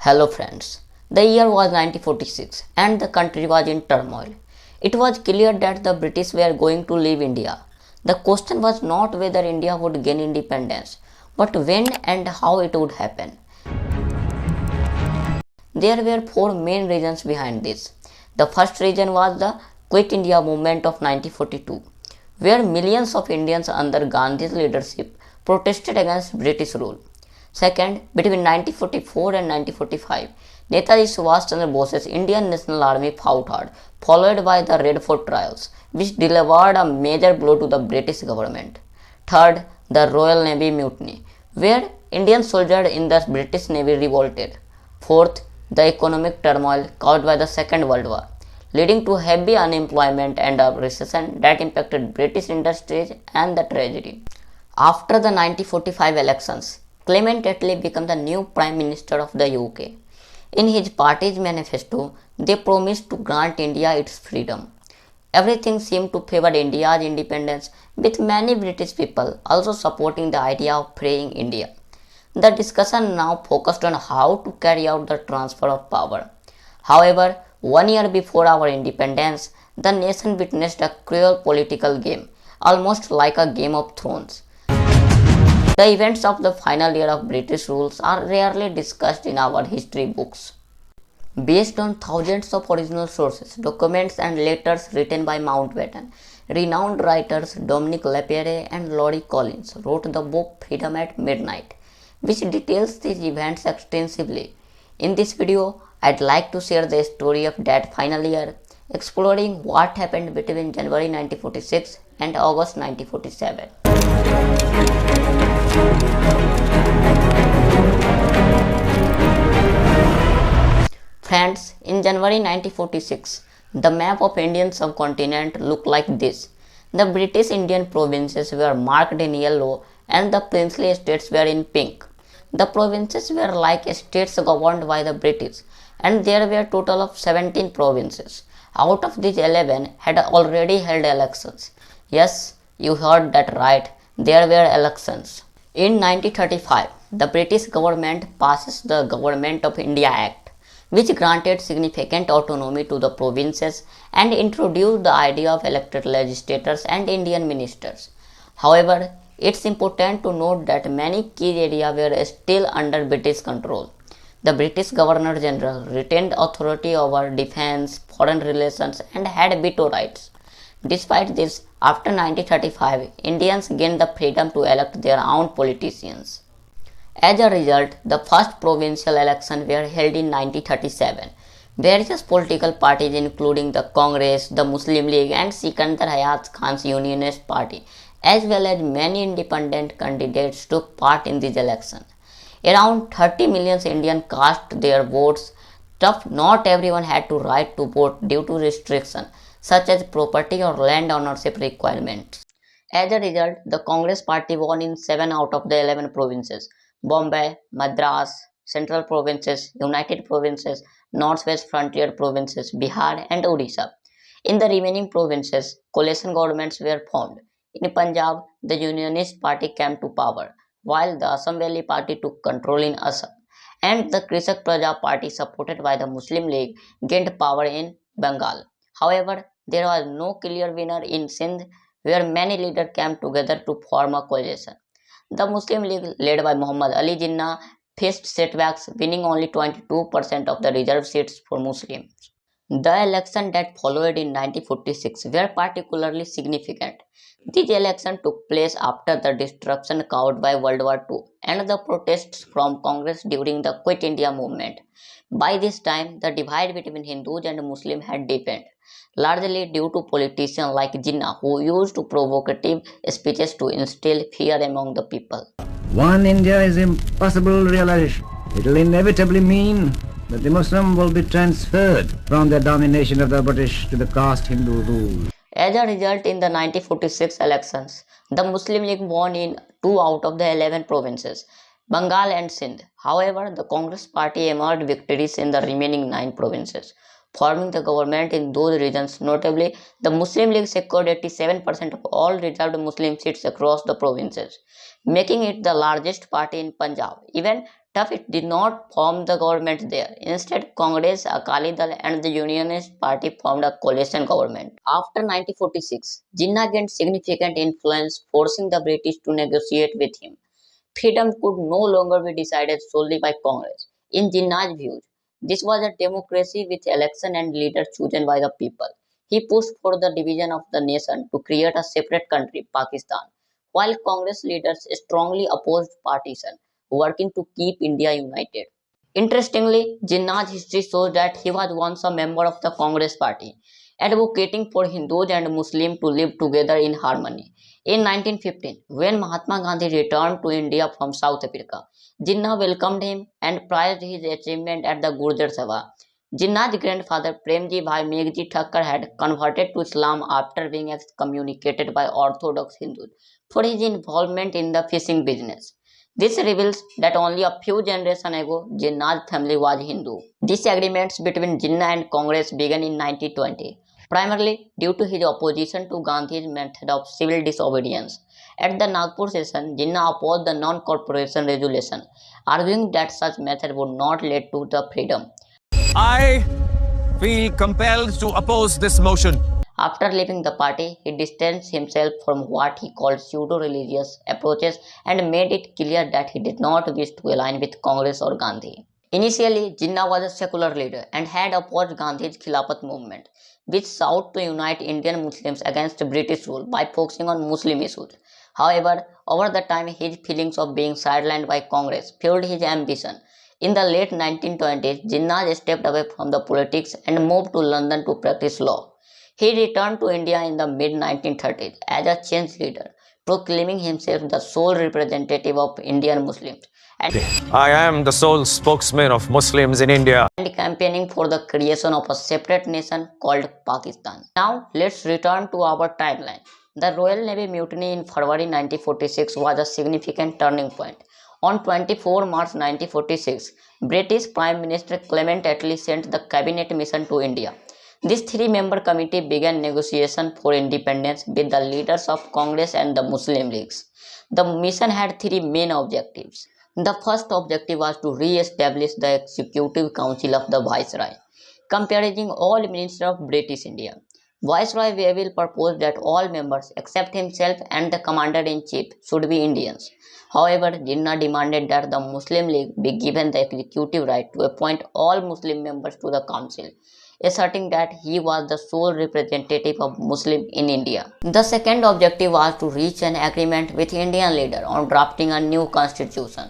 Hello friends. The year was 1946 and the country was in turmoil. It was clear that the British were going to leave India. The question was not whether India would gain independence, but when and how it would happen. There were four main reasons behind this. The first reason was the Quit India movement of 1942, where millions of Indians under Gandhi's leadership protested against British rule. Second, between 1944 and 1945, Netaji Subhash Chandra Bose's Indian National Army fought hard, followed by the Red Fort trials, which delivered a major blow to the British government. Third, the Royal Navy mutiny, where Indian soldiers in the British Navy revolted. Fourth, the economic turmoil caused by the Second World War, leading to heavy unemployment and a recession that impacted British industries and the treasury. After the 1945 elections, Clement Attlee became the new Prime Minister of the UK. In his party's manifesto, they promised to grant India its freedom. Everything seemed to favor India's independence, with many British people also supporting the idea of freeing India. The discussion now focused on how to carry out the transfer of power. However, 1 year before our independence, the nation witnessed a cruel political game, almost like a Game of Thrones. The events of the final year of British rule are rarely discussed in our history books. Based on thousands of original sources, documents and letters written by Mountbatten, renowned writers Dominic Lapierre and Laurie Collins wrote the book Freedom at Midnight, which details these events extensively. In this video, I'd like to share the story of that final year, exploring what happened between January 1946 and August 1947. Friends, in January 1946, the map of Indian subcontinent looked like this. The British Indian provinces were marked in yellow and the princely states were in pink. The provinces were like states governed by the British, and there were a total of 17 provinces. Out of these, 11 had already held elections. Yes, you heard that right, there were elections. In 1935, the British government passes the Government of India Act, which granted significant autonomy to the provinces and introduced the idea of elected legislators and Indian ministers. However, it's important to note that many key areas were still under British control. The British Governor General retained authority over defense, foreign relations, and had veto rights. Despite this, after 1935, Indians gained the freedom to elect their own politicians. As a result, the first provincial elections were held in 1937. Various political parties including the Congress, the Muslim League and Sikandar Hayat Khan's Unionist Party, as well as many independent candidates took part in these elections. Around 30 million Indians cast their votes. Tough, not everyone had to right to vote due to restrictions such as property or land ownership requirements. As a result, the Congress party won in 7 out of the 11 provinces: Bombay, Madras, Central Provinces, United Provinces, Northwest Frontier Provinces, Bihar and Odisha. In the remaining provinces, coalition governments were formed. In Punjab, the Unionist Party came to power, while the Assam Valley Party took control in Assam, and the Krisak Praja Party, supported by the Muslim League, gained power in Bengal. However, there was no clear winner in Sindh, where many leaders came together to form a coalition. The Muslim League, led by Muhammad Ali Jinnah, faced setbacks, winning only 22% of the reserved seats for Muslims. The elections that followed in 1946 were particularly significant. These elections took place after the destruction caused by World War II and the protests from Congress during the Quit India movement. By this time, the divide between Hindus and Muslims had deepened, largely due to politicians like Jinnah, who used provocative speeches to instill fear among the people. One India is impossible realization. It will inevitably mean that the Muslim will be transferred from the domination of the British to the caste Hindu rule. As a result, in the 1946 elections, the Muslim League won in 2 out of the 11 provinces, Bengal and Sindh. However, the Congress party emerged victorious in the remaining 9 provinces, forming the government in those regions. Notably, the Muslim League secured 87% of all reserved Muslim seats across the provinces, making it the largest party in Punjab. Even Tough it did not form the government there. Instead, Congress, Akali Dal and the Unionist Party formed a coalition government. After 1946, Jinnah gained significant influence, forcing the British to negotiate with him. Freedom could no longer be decided solely by Congress. In Jinnah's views, this was a democracy with election and leaders chosen by the people. He pushed for the division of the nation to create a separate country, Pakistan, while Congress leaders strongly opposed partition, working to keep India united. Interestingly, Jinnah's history shows that he was once a member of the Congress party, advocating for Hindus and Muslims to live together in harmony. In 1915, when Mahatma Gandhi returned to India from South Africa, Jinnah welcomed him and praised his achievement at the Gurjar Sabha. Jinnah's grandfather Premji Bhai Meghji Thakkar had converted to Islam after being excommunicated by Orthodox Hindus for his involvement in the fishing business. This reveals that only a few generations ago, Jinnah's family was Hindu. Disagreements between Jinnah and Congress began in 1920, primarily due to his opposition to Gandhi's method of civil disobedience. At the Nagpur session, Jinnah opposed the non-corporation resolution, arguing that such method would not lead to the freedom. I feel compelled to oppose this motion. After leaving the party, he distanced himself from what he called pseudo-religious approaches and made it clear that he did not wish to align with Congress or Gandhi. Initially, Jinnah was a secular leader and had opposed Gandhi's Khilafat movement, which sought to unite Indian Muslims against British rule by focusing on Muslim issues. However, over the time, his feelings of being sidelined by Congress fueled his ambition. In the late 1920s, Jinnah stepped away from the politics and moved to London to practice law. He returned to India in the mid-1930s as a change leader, proclaiming himself the sole representative of Indian Muslims I am the sole spokesman of Muslims in India. and campaigning for the creation of a separate nation called Pakistan. Now, let's return to our timeline. The Royal Navy mutiny in February 1946 was a significant turning point. On 24 March 1946, British Prime Minister Clement Attlee sent the cabinet mission to India. This three-member committee began negotiations for independence with the leaders of Congress and the Muslim Leagues. The mission had three main objectives. The first objective was to re-establish the Executive Council of the Viceroy, comprising all ministers of British India. Viceroy Wavell proposed that all members except himself and the Commander-in-Chief should be Indians. However, Jinnah demanded that the Muslim League be given the executive right to appoint all Muslim members to the council, asserting that he was the sole representative of Muslims in India. The second objective was to reach an agreement with Indian leaders on drafting a new constitution.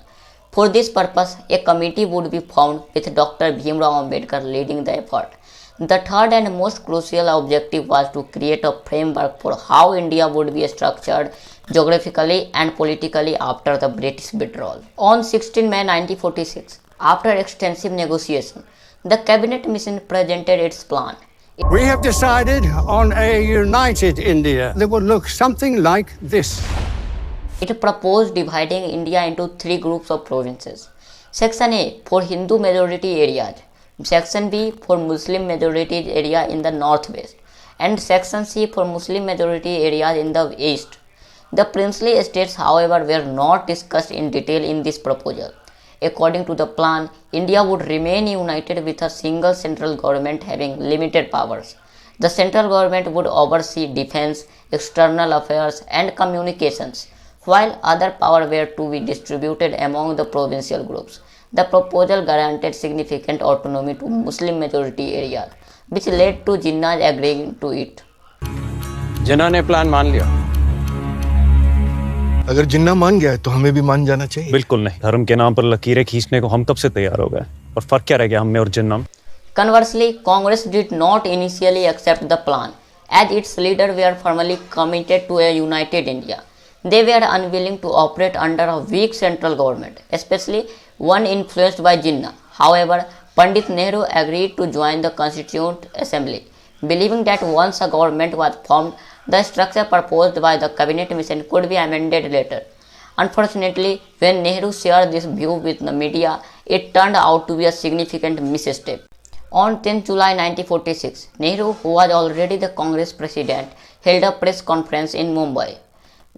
For this purpose, a committee would be formed with Dr. Bhimrao Ambedkar leading the effort. The third and most crucial objective was to create a framework for how India would be structured geographically and politically after the British withdrawal. On 16 May 1946, after extensive negotiation, the cabinet mission presented its plan. We have decided on a united India that will look something like this. It proposed dividing India into three groups of provinces. Section A for Hindu majority areas, Section B for Muslim majority area in the northwest, and Section C for Muslim majority areas in the east. The princely states, however, were not discussed in detail in this proposal. According to the plan, India would remain united with a single central government having limited powers. The central government would oversee defense, external affairs, and communications, while other powers were to be distributed among the provincial groups. The proposal granted significant autonomy to Muslim majority areas, which led to Jinnah agreeing to it. जिन्ना ने plan मान लिया? अगर जिन्ना मान गया है तो हमें भी मान जाना चाहिए। बिल्कुल नहीं, धर्म के नाम पर लकीरें खींचने को हम कब से तैयार हो गए, और फर्क क्या रह गया हम में और जिन्ना में? Conversely, Congress did not initially accept the plan, as its leaders were firmly committed to a united India. They were unwilling to operate under a weak central government, especially one influenced by Jinnah. However, Pandit Nehru agreed to join the Constituent Assembly, believing that once a government was formed, the structure proposed by the cabinet mission could be amended later. Unfortunately, when Nehru shared this view with the media, it turned out to be a significant misstep. On 10 July 1946, Nehru, who was already the Congress president, held a press conference in Mumbai.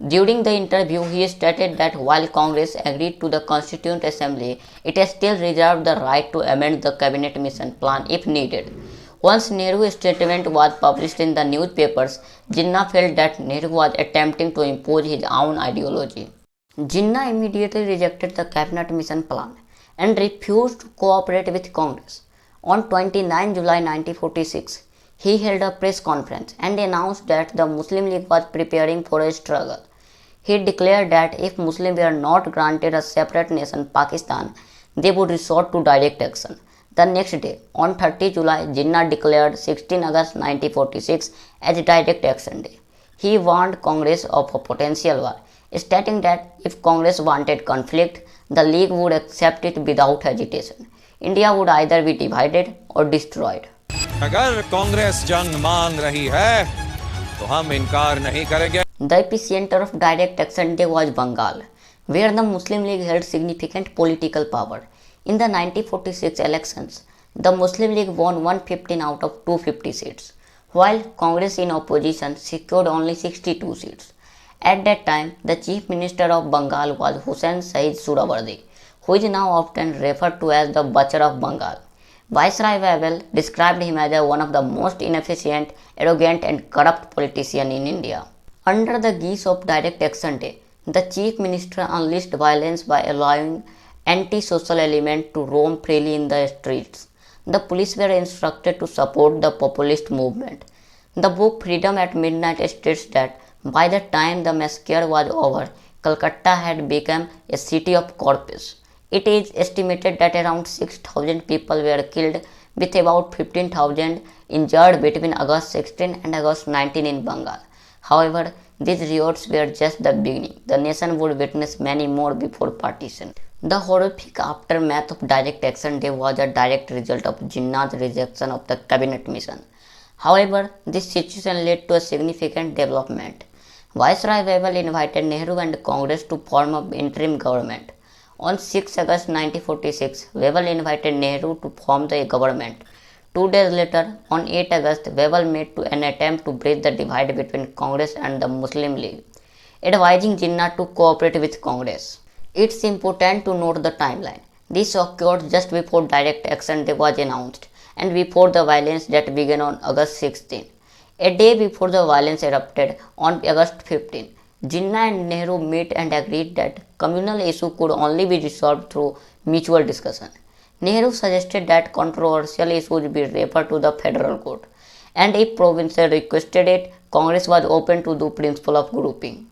During the interview, he stated that while Congress agreed to the Constituent Assembly, it has still reserved the right to amend the cabinet mission plan if needed. Once Nehru's statement was published in the newspapers, Jinnah felt that Nehru was attempting to impose his own ideology. Jinnah immediately rejected the cabinet mission plan and refused to cooperate with Congress. On 29 July 1946, he held a press conference and announced that the Muslim League was preparing for a struggle. He declared that if Muslims were not granted a separate nation, Pakistan, they would resort to direct action. The next day, on 30 July, Jinnah declared 16 August 1946 as Direct Action Day. He warned Congress of a potential war, stating that if Congress wanted conflict, the League would accept it without hesitation. India would either be divided or destroyed. अगर कांग्रेस जंग मान रही है तो हम इनकार नहीं करेंगे. The epicenter of Direct Action Day was Bengal, where the Muslim League held significant political power. In the 1946 elections, the Muslim League won 115 out of 250 seats, while Congress in opposition secured only 62 seats. At that time, the Chief Minister of Bengal was Hussain Saeed Sohrawardy, who is now often referred to as the Butcher of Bengal. Viceroy Wavell described him as one of the most inefficient, arrogant and corrupt politicians in India. Under the guise of Direct Action Day, the Chief Minister unleashed violence by allowing anti-social elements to roam freely in the streets. The police were instructed to support the populist movement. The book Freedom at Midnight states that by the time the massacre was over, Calcutta had become a city of corpses. It is estimated that around 6,000 people were killed with about 15,000 injured between August 16 and August 19 in Bengal. However, these riots were just the beginning. The nation would witness many more before partition. The horrific aftermath of Direct Action Day was a direct result of Jinnah's rejection of the cabinet mission. However, this situation led to a significant development. Viceroy Wavell invited Nehru and Congress to form an interim government. On 6 August 1946, Wavell invited Nehru to form the government. 2 days later, on 8 August, Wavell made an attempt to bridge the divide between Congress and the Muslim League, advising Jinnah to cooperate with Congress. It's important to note the timeline. This occurred just before Direct Action Day was announced and before the violence that began on August 16. A day before the violence erupted on August 15, Jinnah and Nehru met and agreed that communal issues could only be resolved through mutual discussion. Nehru suggested that controversial issues be referred to the federal court, and if provinces requested it, Congress was open to the principle of grouping.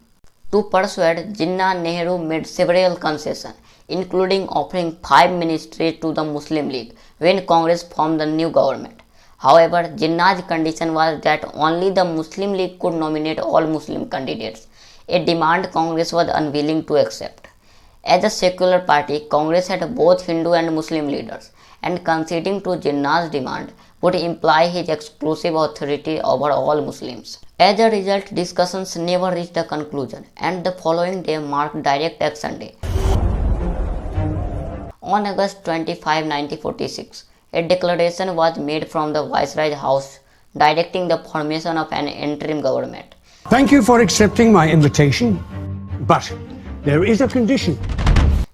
To persuade Jinnah, Nehru made several concessions, including offering 5 ministries to the Muslim League when Congress formed the new government. However, Jinnah's condition was that only the Muslim League could nominate all Muslim candidates, a demand Congress was unwilling to accept. As a secular party, Congress had both Hindu and Muslim leaders, and conceding to Jinnah's demand would imply his exclusive authority over all Muslims. As a result, discussions never reached a conclusion, and the following day marked Direct Action Day. On August 25, 1946, a declaration was made from the Viceroy's house directing the formation of an interim government. Thank you for accepting my invitation, but there is a condition.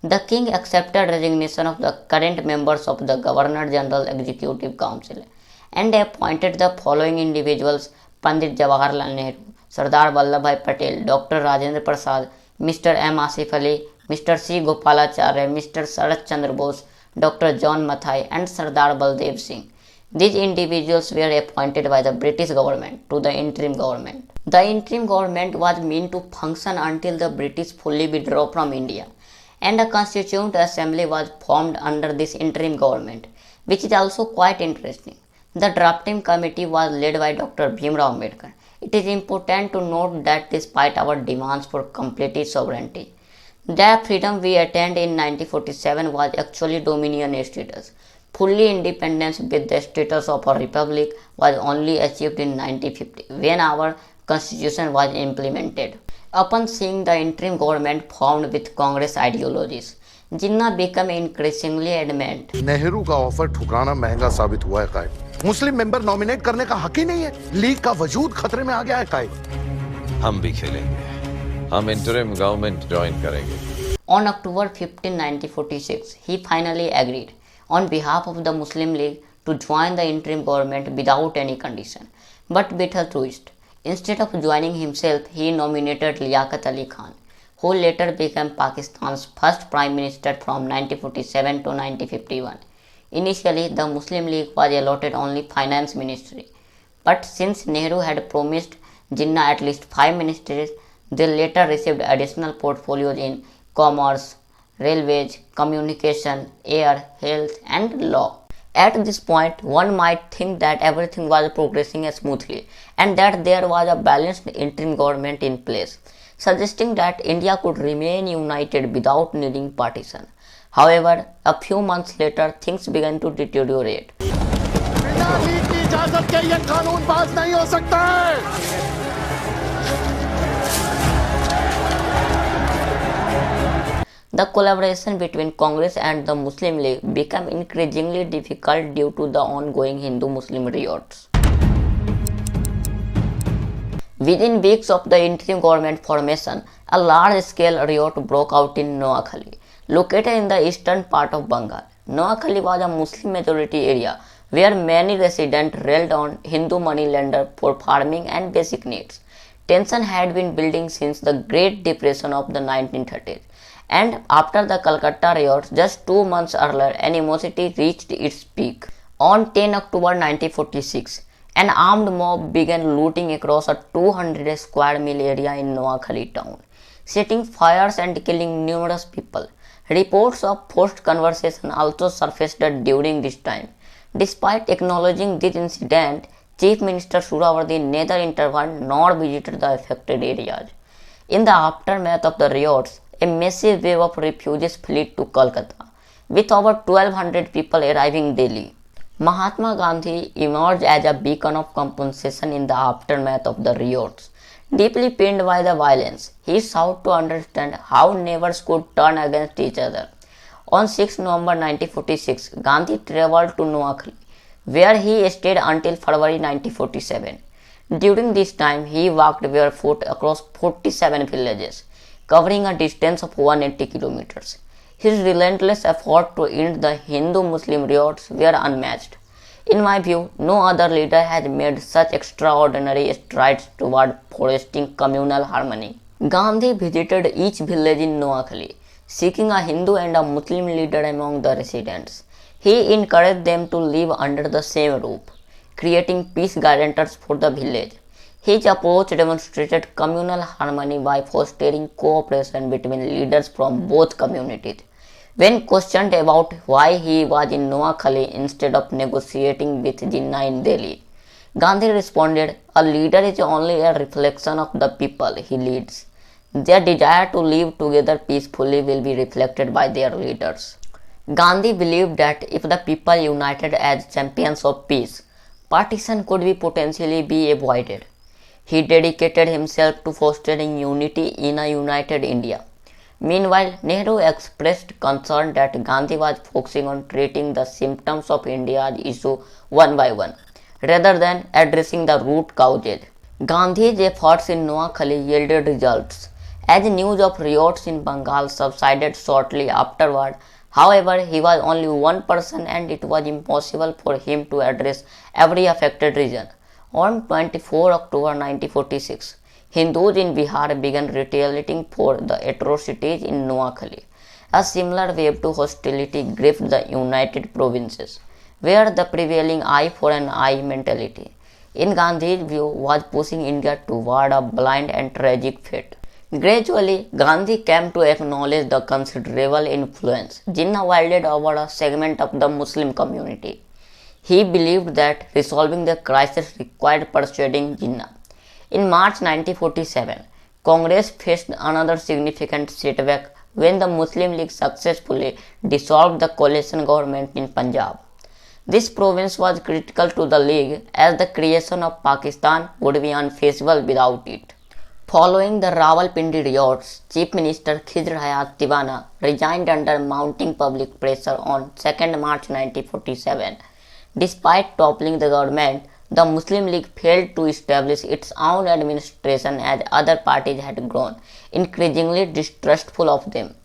The king accepted resignation of the current members of the Governor-General Executive Council and appointed the following individuals: Pandit Jawaharlal Nehru, Sardar Vallabhbhai Patel, Dr. Rajendra Prasad, Mr. M. Asif Ali, Mr. C. Gopalacharya, Mr. Sarath Chandra Bose, Dr. John Mathai, and Sardar Baldev Singh. These individuals were appointed by the British government to the interim government. The interim government was meant to function until the British fully withdrew from India, and a constituent assembly was formed under this interim government, which is also quite interesting. The drafting committee was led by Dr. Bhimrao Ambedkar. It is important to note that despite our demands for complete sovereignty, the freedom we attained in 1947 was actually dominion status. Fully independence with the status of a republic was only achieved in 1950 when our constitution was implemented. Upon seeing the interim government formed with Congress ideologies, Jinnah became increasingly adamant. Nehru का offer ठुकराना महंगा साबित हुआ है कायद। मुस्लिम member nominate करने का हक ही नहीं है। लीग का वजूद खतरे में आ गया है कायद। हम भी खेलेंगे हम इंटरिम गवर्नमेंट ज्वाइन करेंगे। On October 15, 1946, he finally agreed on behalf of the Muslim League to join the interim government without any condition. But with a twist. Instead of joining himself, he nominated Liaquat Ali Khan, who later became Pakistan's first Prime Minister from 1947 to 1951. Initially, the Muslim League was allotted only Finance Ministry. But since Nehru had promised Jinnah at least 5 ministries, they later received additional portfolios in commerce, railways, communication, air, health, and law. At this point, one might think that everything was progressing smoothly and that there was a balanced interim government in place, suggesting that India could remain united without needing partition. However, a few months later, things began to deteriorate. बिना league की इजाजत के ये कानून पास नहीं हो सकता है। The collaboration between Congress and the Muslim League became increasingly difficult due to the ongoing Hindu-Muslim riots. Within weeks of the interim government formation, a large-scale riot broke out in Noakhali, located in the eastern part of Bengal. Noakhali was a Muslim-majority area where many residents relied on Hindu moneylenders for farming and basic needs. Tension had been building since the Great Depression of the 1930s. And after the Calcutta riots just 2 months earlier, animosity reached its peak. On 10 October 1946, an armed mob began looting across a 200 square mile area in Noakhali town, setting fires and killing numerous people. Reports of forced conversation also surfaced during this time. Despite acknowledging this incident, Chief Minister Suhrawardy neither intervened nor visited the affected areas. In the aftermath of the riots, a massive wave of refugees fled to Kolkata, with over 1200 people arriving daily. Mahatma Gandhi emerged as a beacon of compensation in the aftermath of the riots. Deeply pained by the violence, he sought to understand how neighbors could turn against each other. On 6 November 1946, Gandhi travelled to Noakhali, where he stayed until February 1947. During this time, he walked barefoot across 47 villages, covering a distance of 180 kilometers. His relentless effort to end the Hindu-Muslim riots were unmatched. In my view, no other leader has made such extraordinary strides toward fostering communal harmony. Gandhi visited each village in Noakhali, seeking a Hindu and a Muslim leader among the residents. He encouraged them to live under the same roof, creating peace guarantors for the village. His approach demonstrated communal harmony by fostering cooperation between leaders from both communities. When questioned about why he was in Noakhali instead of negotiating with Jinnah in Delhi, Gandhi responded, "A leader is only a reflection of the people he leads. Their desire to live together peacefully will be reflected by their leaders." Gandhi believed that if the people united as champions of peace, partition could potentially be avoided. He dedicated himself to fostering unity in a united India. Meanwhile, Nehru expressed concern that Gandhi was focusing on treating the symptoms of India's issue one by one, rather than addressing the root causes. Gandhi's efforts in Noakhali yielded results, as news of riots in Bengal subsided shortly afterward. However, he was only one person and it was impossible for him to address every affected region. On 24 October 1946, Hindus in Bihar began retaliating for the atrocities in Noakhali. A similar wave to hostility gripped the United Provinces, where the prevailing eye for an eye mentality, in Gandhi's view, was pushing India toward a blind and tragic fate. Gradually, Gandhi came to acknowledge the considerable influence Jinnah wielded over a segment of the Muslim community. He believed that resolving the crisis required persuading Jinnah. In March 1947, Congress faced another significant setback when the Muslim League successfully dissolved the coalition government in Punjab. This province was critical to the League as the creation of Pakistan would be unfeasible without it. Following the Rawalpindi riots, Chief Minister Khidr Hayat Tibana resigned under mounting public pressure on 2 March 1947. Despite toppling the government, the Muslim League failed to establish its own administration as other parties had grown increasingly distrustful of them.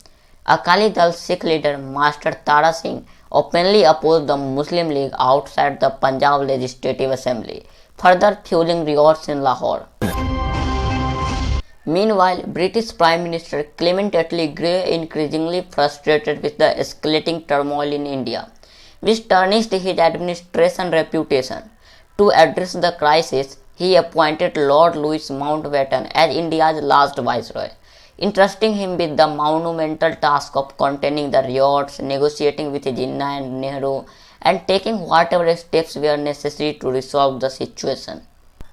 Akali Dal Sikh leader Master Tara Singh openly opposed the Muslim League outside the Punjab Legislative Assembly, further fueling riots in Lahore. Meanwhile, British Prime Minister Clement Attlee grew increasingly frustrated with the escalating turmoil in India, which tarnished his administration reputation. To address the crisis, he appointed Lord Louis Mountbatten as India's last viceroy, entrusting him with the monumental task of containing the riots, negotiating with Jinnah and Nehru, and taking whatever steps were necessary to resolve the situation.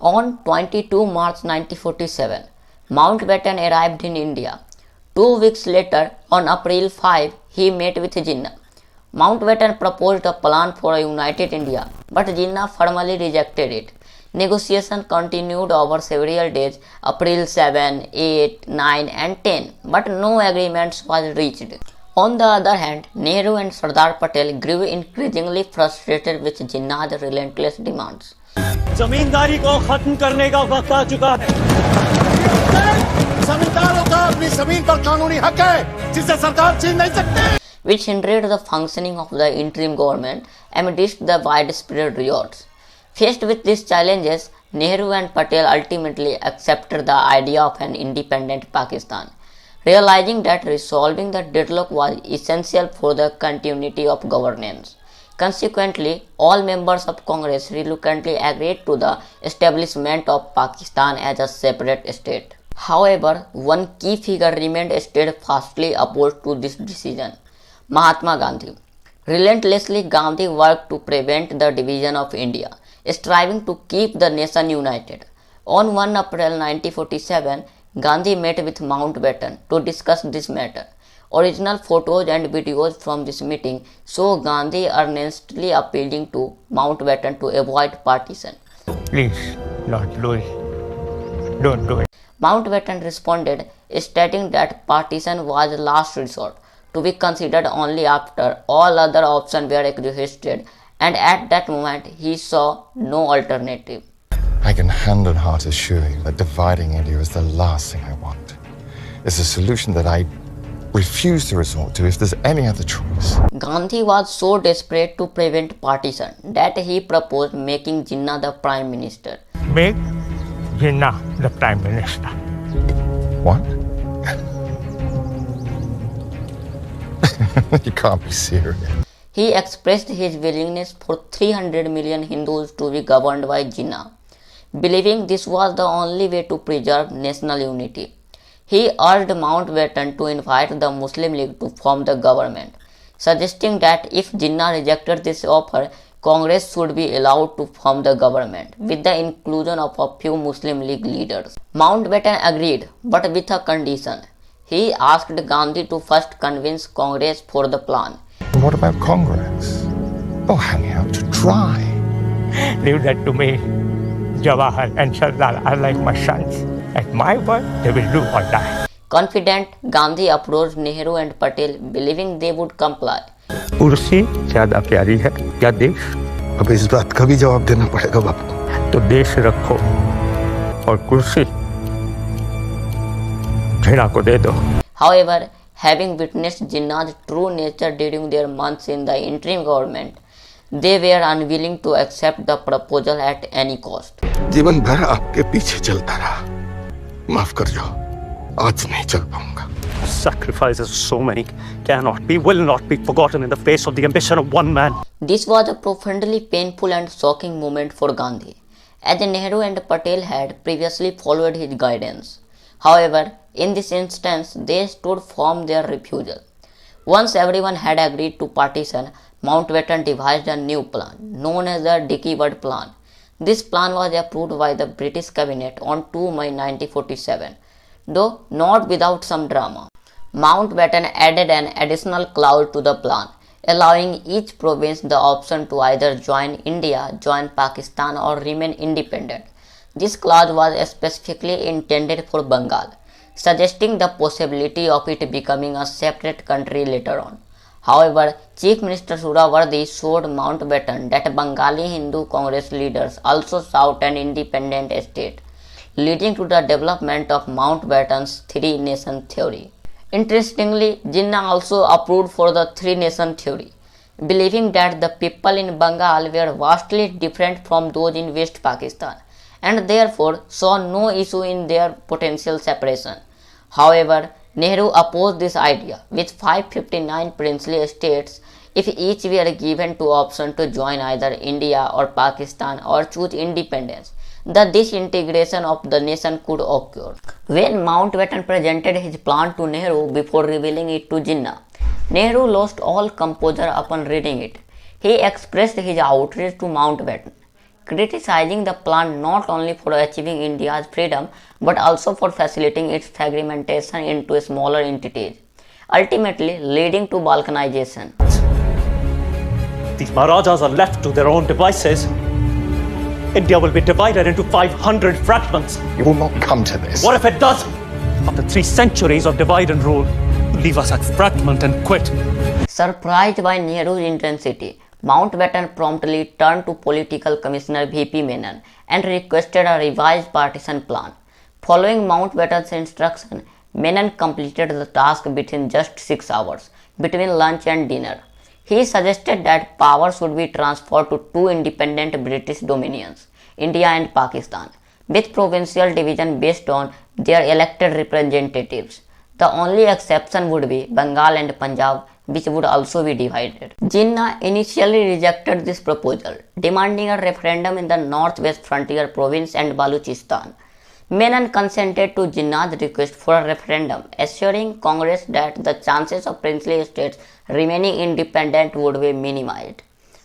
On 22 March 1947, Mountbatten arrived in India. 2 weeks later, on April 5, he met with Jinnah. Mountbatten proposed a plan for a united India, but Jinnah firmly rejected it. Negotiations continued over several days, April 7, 8, 9 and 10, but no agreements was reached. On the other hand, Nehru and Sardar Patel grew increasingly frustrated with Jinnah's relentless demands. जमींदारी को खत्म करने का वक्त आ चुका है। जमींदारों का अपनी जमीन पर कानूनी हक है जिसे सरकार छीन नहीं सकती, which hindered the functioning of the interim government amidst the widespread riots. Faced with these challenges, Nehru and Patel ultimately accepted the idea of an independent Pakistan, realizing that resolving the deadlock was essential for the continuity of governance. Consequently, all members of Congress reluctantly agreed to the establishment of Pakistan as a separate state. However, one key figure remained steadfastly opposed to this decision: Mahatma Gandhi. Relentlessly, Gandhi worked to prevent the division of India, striving to keep the nation united. On 1 April 1947, Gandhi met with Mountbatten to discuss this matter. Original photos and videos from this meeting show Gandhi earnestly appealing to Mountbatten to avoid partition. Please, Lord Louis, don't do it. Mountbatten responded, stating that partition was last resort, to be considered only after all other options were exhausted, and at that moment he saw no alternative. I can hand on heart assure you that dividing India is the last thing I want. It's a solution that I refuse to resort to if there's any other choice. Gandhi was so desperate to prevent partition that he proposed making Jinnah the Prime Minister. Make Jinnah the Prime Minister. What? You can't be serious. He expressed his willingness for 300 million Hindus to be governed by Jinnah, believing this was the only way to preserve national unity. He urged Mountbatten to invite the Muslim League to form the government, suggesting that if Jinnah rejected this offer, Congress should be allowed to form the government, with the inclusion of a few Muslim League leaders. Mountbatten agreed, but with a condition. He asked Gandhi to first convince Congress for the plan. And what about Congress? Oh, hang out to dry. Leave that to me. Jawahar and Sardar are like my sons. At my word, they will do or die. Confident, Gandhi approached Nehru and Patel, believing they would comply. कुर्सी ज्यादा प्यारी है या देश? अब इस बात का भी जवाब देना पड़ेगा बापू। तो देश रखो और कुर्सी जिन्ना को दे दो। However, having witnessed Jinnah's true nature during their months in the interim government, they were unwilling to accept the proposal at any cost. जीवन भर आपके पीछे चलता रहा। माफ कर जो, आज नहीं चल पाऊंगा। Sacrifices of so many cannot be, will not be forgotten in the face of the ambition of one man. This was a profoundly painful and shocking moment for Gandhi, as Nehru and Patel had previously followed his guidance. However, in this instance, they stood firm their refusal. Once everyone had agreed to partition, Mountbatten devised a new plan, known as the Dickey-Butt Plan. This plan was approved by the British cabinet on 2 May 1947, though not without some drama. Mountbatten added an additional clause to the plan, allowing each province the option to either join India, join Pakistan or remain independent. This clause was specifically intended for Bengal, suggesting the possibility of it becoming a separate country later on. However, Chief Minister Surawardi showed Mountbatten that Bengali Hindu Congress leaders also sought an independent state, leading to the development of Mountbatten's three-nation theory. Interestingly, Jinnah also approved for the three-nation theory, believing that the people in Bengal were vastly different from those in West Pakistan, and therefore saw no issue in their potential separation. However, Nehru opposed this idea, with 559 princely states if each were given two options to join either India or Pakistan or choose independence. The disintegration of the nation could occur. When Mountbatten presented his plan to Nehru before revealing it to Jinnah, Nehru lost all composure upon reading it. He expressed his outrage to Mountbatten, criticizing the plan not only for achieving India's freedom but also for facilitating its fragmentation into smaller entities, ultimately leading to balkanization. These Maharajas are left to their own devices. India will be divided into 500 fragments. You will not come to this. What if it does? After 3 centuries of divide and rule, leave us at fragment and quit. Surprised by Nehru's intensity, Mountbatten promptly turned to Political Commissioner V.P. Menon and requested a revised partition plan. Following Mountbatten's instruction, Menon completed the task within just 6 hours, between lunch and dinner. He suggested that power should be transferred to 2 independent British dominions, India and Pakistan, with provincial division based on their elected representatives. The only exception would be Bengal and Punjab, which would also be divided. Jinnah initially rejected this proposal, demanding a referendum in the northwest frontier province and Baluchistan. Menon consented to Jinnah's request for a referendum, assuring Congress that the chances of princely states remaining independent would be minimized.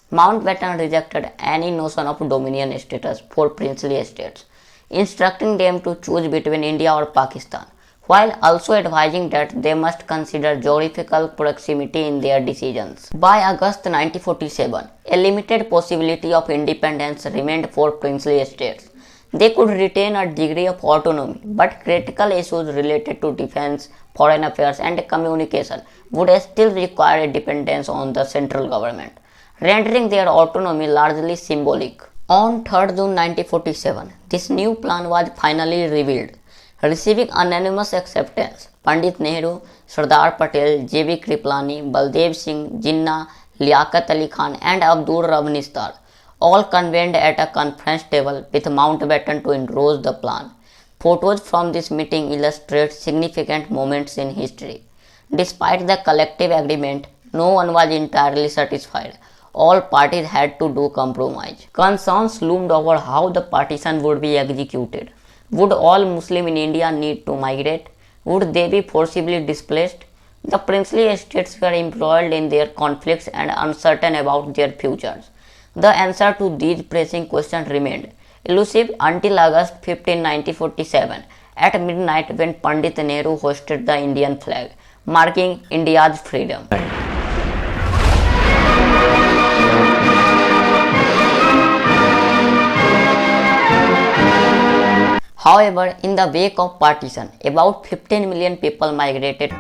Mountbatten rejected any notion of dominion status for princely states, instructing them to choose between India or Pakistan, while also advising that they must consider geographical proximity in their decisions. By August 1947, a limited possibility of independence remained for princely states. They could retain a degree of autonomy, but critical issues related to defense, foreign affairs, and communication would still require a dependence on the central government, rendering their autonomy largely symbolic. On 3 June 1947, this new plan was finally revealed, receiving unanimous acceptance. Pandit Nehru, Sardar Patel, J.B. Kriplani, Baldev Singh, Jinnah, Liaquat Ali Khan, and Abdur Rab Nistar all convened at a conference table with Mountbatten to endorse the plan. Photos from this meeting illustrate significant moments in history. Despite the collective agreement, no one was entirely satisfied. All parties had to do compromise. Concerns loomed over how the partition would be executed. Would all Muslims in India need to migrate? Would they be forcibly displaced? The princely states were embroiled in their conflicts and uncertain about their futures. The answer to these pressing questions remained elusive until August 15, 1947, at midnight when Pandit Nehru hoisted the Indian flag, marking India's freedom. However, in the wake of partition, about 15 million people migrated.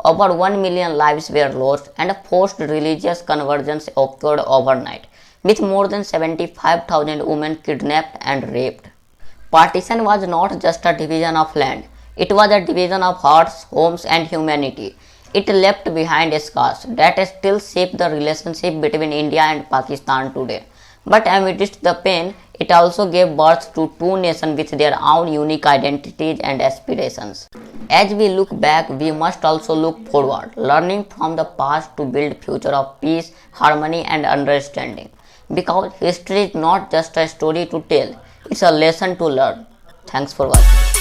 Over 1 million lives were lost and forced religious conversions occurred overnight, with more than 75,000 women kidnapped and raped. Partition was not just a division of land, it was a division of hearts, homes, and humanity. It left behind scars that still shape the relationship between India and Pakistan today. But amidst the pain, it also gave birth to 2 nations with their own unique identities and aspirations. As we look back, we must also look forward, learning from the past to build a future of peace, harmony, and understanding. Because history is not just a story to tell, it's a lesson to learn. Thanks for watching.